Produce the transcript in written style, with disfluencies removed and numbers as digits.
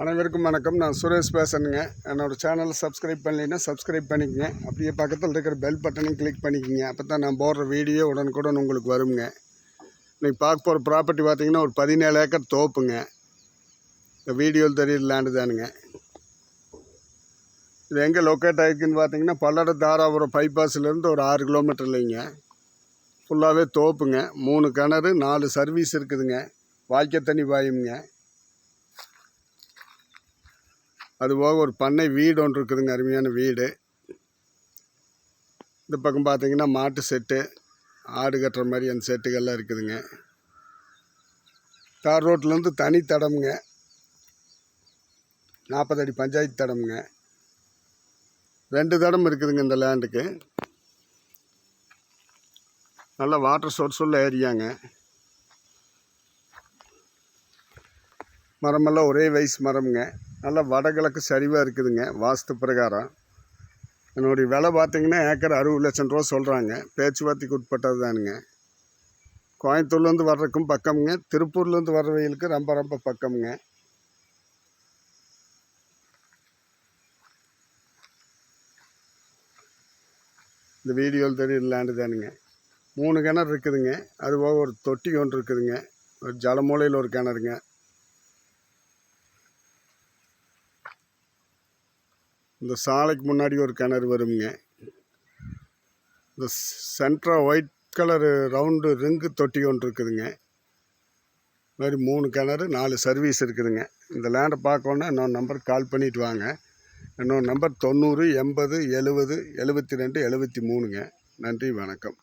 அனைவருக்கும் வணக்கம். நான் சுரேஷ் பேசுகிறேங்க. என்னோடய சேனலை சப்ஸ்கிரைப் பண்ணலைன்னா சப்ஸ்கிரைப் பண்ணிக்கங்க. அப்படியே பக்கத்தில் இருக்கிற பெல் பட்டனையும் கிளிக் பண்ணிக்கோங்க. அப்போ தான் நான் போடுற வீடியோ உடனுக்குடன் உங்களுக்கு வருங்க. இன்றைக்கி பார்க்க போகிற ப்ராப்பர்ட்டி பார்த்திங்கன்னா ஒரு 17 ஏக்கர் தோப்புங்க. இந்த வீடியோவில் தெரியுற லேண்டு தானுங்க. இது எங்கே லொக்கேட் ஆகிருக்குன்னு பார்த்தீங்கன்னா பல்லடம் தாராபுரம் பைபாஸ்லேருந்து ஒரு 6 கிலோமீட்டர் இல்லைங்க. ஃபுல்லாகவே தோப்புங்க. 3 கிணறு 4 சர்வீஸ் இருக்குதுங்க. வாய்க்க தண்ணி பாயுங்க. அதுபோக ஒரு பண்ணை வீடு ஒன்று இருக்குதுங்க. அருமையான வீடு. இந்த பக்கம் பார்த்தீங்கன்னா மாட்டு செட்டு, ஆடு கட்டுற மாதிரி அந்த செட்டுகள்லாம் இருக்குதுங்க. தார் ரோட்லேருந்து தனி தடமுங்க. 40 அடி பஞ்சாயத்து தடமுங்க. 2 தடம் இருக்குதுங்க இந்த லேண்டுக்கு. நல்ல வாட்டர் சோர்ஸ் உள்ள ஏரியாங்க. மரமெல்லாம் ஒரே வயசு மரம்ங்க. நல்லா வடகிழக்கு சரிவாக இருக்குதுங்க. வாஸ்து பிரகாரம் என்னுடைய விலை பார்த்திங்கன்னா ஏக்கர் 60 லட்சம் ரூபா சொல்கிறாங்க. பேச்சுவார்த்தைக்கு உட்பட்டது தானுங்க. கோயம்புத்தூர்லேருந்து வர்றதுக்கும் பக்கமுங்க. திருப்பூர்லேருந்து வர்றவங்களுக்கு ரொம்ப பக்கமுங்க. இந்த வீடியோவில் தெரியுற லேண்டு தானுங்க. 3 கிணறு இருக்குதுங்க. அதுபோக ஒரு தொட்டி ஒன்று இருக்குதுங்க. ஒரு ஜலமூலையில் ஒரு கிணறுங்க. இந்த சாலைக்கு முன்னாடி ஒரு கிணறு வருங்க. இந்த சென்ட்ரா ஒயிட் கலரு ரவுண்டு ரிங்கு தொட்டி ஒன்று இருக்குதுங்க. இது மாதிரி 3 கிணறு 4 சர்வீஸ் இருக்குதுங்க. இந்த லேண்டை பார்க்கணுன்னா இன்னொரு நம்பருக்கு கால் பண்ணிவிட்டு வாங்க. இன்னொரு நம்பர் 90 80 70 72 73ங்க. நன்றி, வணக்கம்.